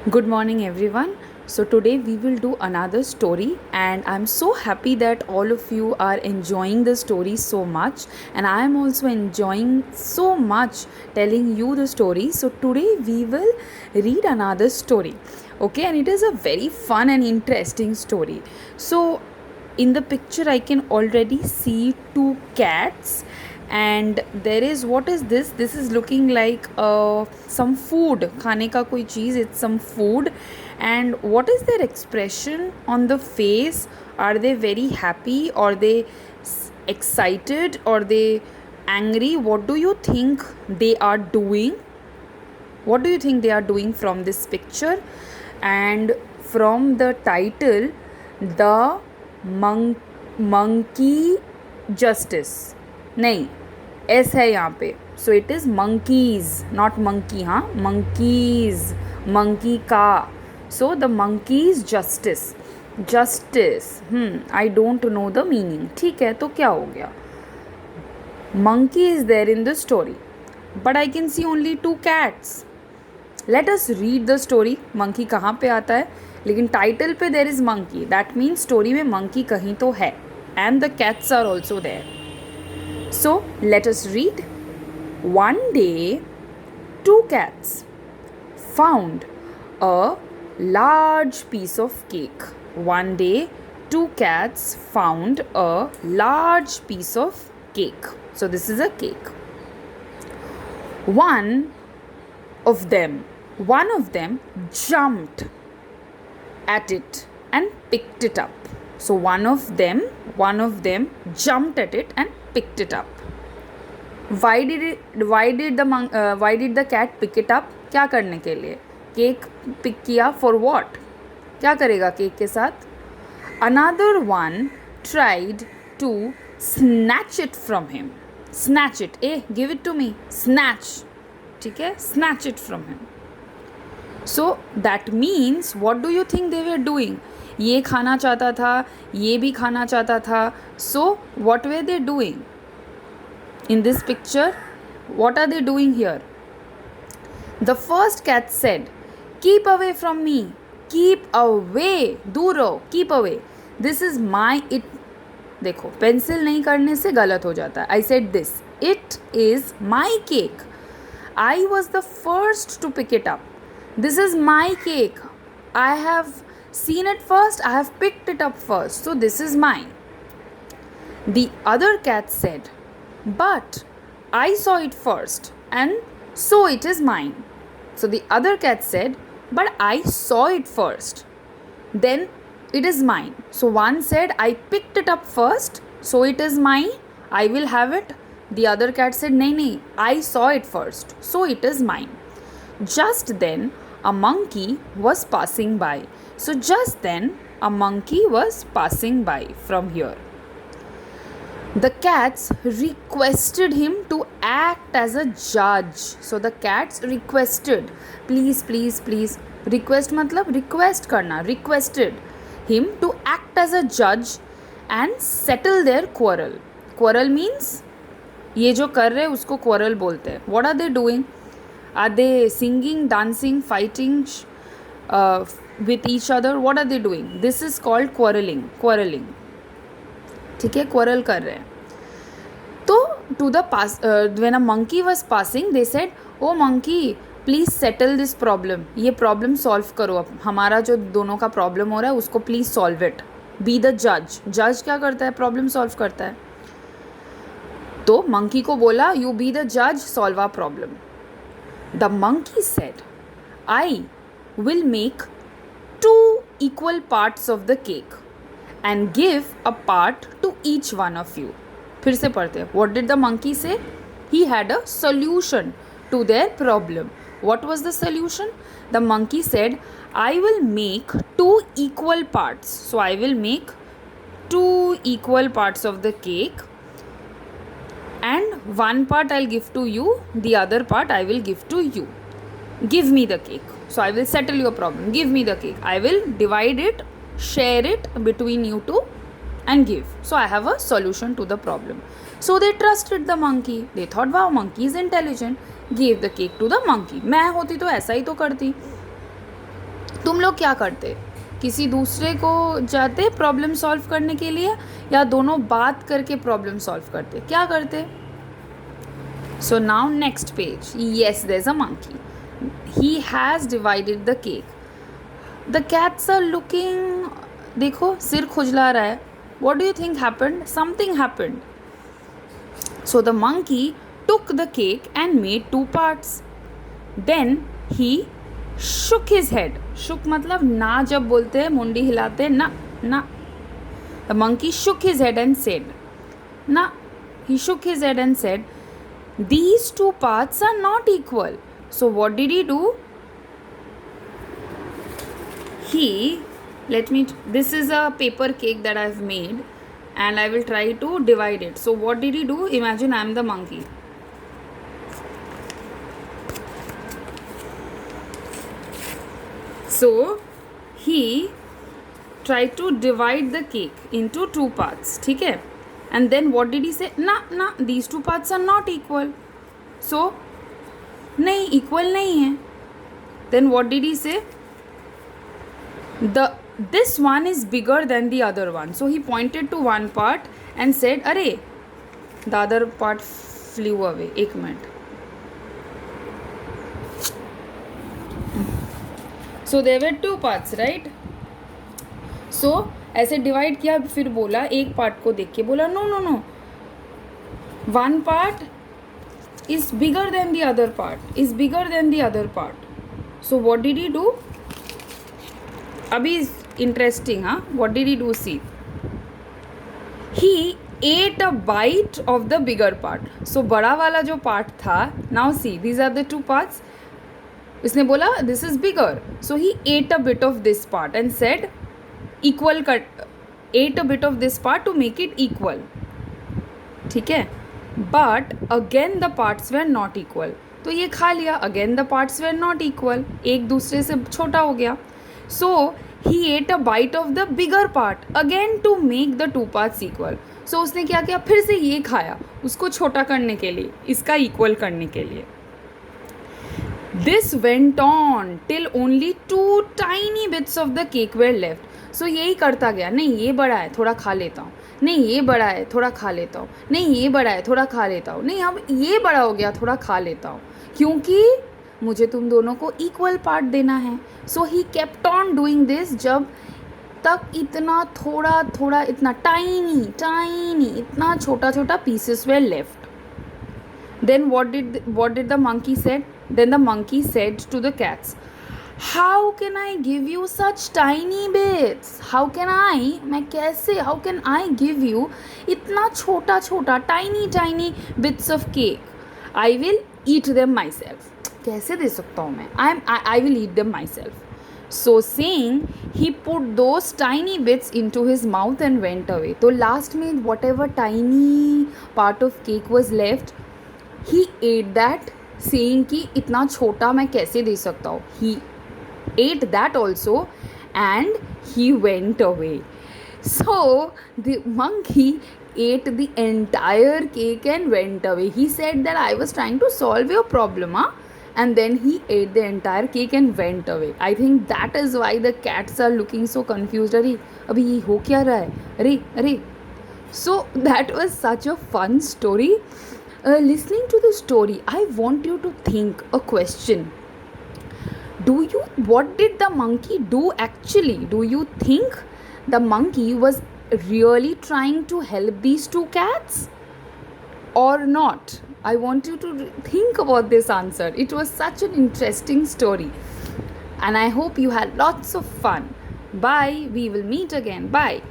Good morning, everyone. So, today we will do another story, and I'm so happy that all of you are enjoying the story so much, and I am also enjoying so much telling you the story. So, today we will read another story, okay, and it is a very fun and interesting story. So, in the picture, I can already see two cats, and there is what is this is looking like some food खाने का कोई चीज़, it's some food. And what is their expression on the face? Are they very happy, or they excited, or they angry? What do you think they are doing? What do you think they are doing from this picture? And from the title, the monkey justice, नहीं S है यहाँ पे, so it is monkeys, not monkey, हाँ monkeys, monkey का, so the monkeys justice, I don't know the meaning. ठीक है, तो क्या हो गया? Monkey is there in the story, but I can see only two cats. Let us read the story. Monkey कहाँ पे आता है? लेकिन टाइटल पे there is monkey. That means story में monkey कहीं तो है, and the cats are also there. So let us read. One day, two cats found a large piece of cake. One day, two cats found a large piece of cake. So this is a cake. One of them jumped at it and picked it up. So one of them jumped at it and picked it up. Why did the cat pick it up? क्या करने के लिए? Cake pick किया for what? क्या करेगा cake के साथ? Another one tried to snatch it from him. Snatch it. Give it to me. Snatch. ठीक है? Snatch it from him. So that means, what do you think they were doing? ये खाना चाहता था, ये भी खाना चाहता था. So what were they doing? In this picture, what are they doing here? The first cat said, "Keep away from me. Keep away. दूर रहो. Keep away. This is my it." देखो, पेंसिल नहीं करने से गलत हो जाता है. I said this. It is my cake. I was the first to pick it up. This is my cake. I have seen it first. I have picked it up first. So this is mine. The other cat said, "But I saw it first, and so it is mine." So the other cat said, "But I saw it first, then it is mine." So one said, "I picked it up first, so it is mine. I will have it." The other cat said, "Nahi, I saw it first, so it is mine." Just then, a monkey was passing by. So just then, a monkey was passing by from here. The cats requested him to act as a judge. So the cats requested, please, please, please. Request मतलब request करना. Requested him to act as a judge and settle their quarrel. Quarrel means ये जो कर रहे हैं उसको quarrel बोलते हैं. What are they doing? Are they singing, dancing, fighting with each other? What are they doing? This is called quarreling. ठीक है, quarrel कर रहे हैं. तो to the when a monkey was passing, they said, "Oh monkey, please settle this problem. ये problem solve करो. अब हमारा जो दोनों का problem हो रहा है उसको please solve it. Be the judge." Judge क्या करता है? Problem solve करता है. तो monkey को बोला, "You be the judge, solve our problem." The monkey said, "I will make two equal parts of the cake and give a part to each one of you." फिर से पढ़ते हैं. What did the monkey say? He had a solution to their problem. What was the solution? The monkey said, "I will make two equal parts. So I will make two equal parts of the cake, and one part I'll give to you, the other part I will give to you. Give me the cake. So I will settle your problem. Give me the cake. I will divide it, share it between you two and give. So I have a solution to the problem." So they trusted the monkey. They thought, wow, monkey is intelligent. Gave the cake to the monkey. मैं होती तो ऐसा ही तो करती. तुम लोग क्या करते? किसी दूसरे को जाते प्रॉब्लम सॉल्व करने के लिए, या दोनों बात करके प्रॉब्लम सॉल्व करते? क्या करते? So now next page. Yes, there's a monkey. He has divided the cake. The cats are looking. देखो सिर खुजला रहा है. What do you think happened? Something happened. So the monkey took the cake and made 2 parts. Then he shook his head. Shook मतलब ना जब बोलते हैं मुंडी हिलाते हैं ना ना. The monkey shook his head and said ना. He shook his head and said, these 2 parts are not equal. So what did he do? This is a paper cake that I've made and I will try to divide it. So what did he do? Imagine I'm the monkey. So he tried to divide the cake into 2 parts. ठीक है? And then what did he say? ना, these 2 parts are not equal. So नहीं, equal नहीं है. Then what did he say? This one is bigger than the other one. So he pointed to one part and said, अरे, the other part flew away. एक मिनट. So there were 2 parts, right? So ऐसे divide किया, फिर बोला एक part को देख के बोला no, one part is bigger than the other part. So what did he do? अभी interesting, हाँ? What did he do? See, he ate a bite of the bigger part. So बड़ा वाला जो part था, now see, these are the 2 parts. इसने बोला this is bigger. So he ate a bit of this part and said equal cut. Ate a bit of this part to make it equal. ठीक है? But again the parts were not equal. तो ये खा लिया. Again the parts were not equal. एक दूसरे से छोटा हो गया. So he ate a bite of the bigger part again to make the 2 parts equal. So उसने क्या किया? फिर से ये खाया उसको छोटा करने के लिए, इसका इक्वल करने के लिए. This went on till only 2 tiny bits of the cake were left. So यही करता गया. नहीं ये बड़ा है, थोड़ा खा लेता हूँ. नहीं ये बड़ा है, थोड़ा खा लेता हूँ. नहीं ये बड़ा है, थोड़ा खा लेता हूँ. नहीं अब ये बड़ा हो गया, थोड़ा खा लेता हूँ, क्योंकि मुझे तुम दोनों को इक्वल पार्ट देना है. So he kept on doing this जब तक इतना थोड़ा इतना टाइनी इतना छोटा pieces were left. Then what did the monkey said? Then the monkey said to the cats, how can I give you such tiny bits? How can I give you इतना छोटा tiny bits of cake? I will eat them myself. कैसे दे सकता हूँ मैं? I will eat them myself. So saying, he put those tiny bits into his mouth and went away. तो last में whatever tiny part of cake was left, he ate that, saying कि इतना छोटा मैं कैसे दे सकता हूँ. He ate that also and he went away. So the monkey ate the entire cake and went away. He said that I was trying to solve your problem, huh? And then he ate the entire cake and went away. I think that is why the cats are looking so confused. अरे अभी ये हो क्या रहा है? अरे. So that was such a fun story. Listening to the story, I want you to think a question. What did the monkey do actually? Do you think the monkey was really trying to help these 2 cats or not? I want you to think about this answer. It was such an interesting story and I hope you had lots of fun. Bye. We will meet again. Bye.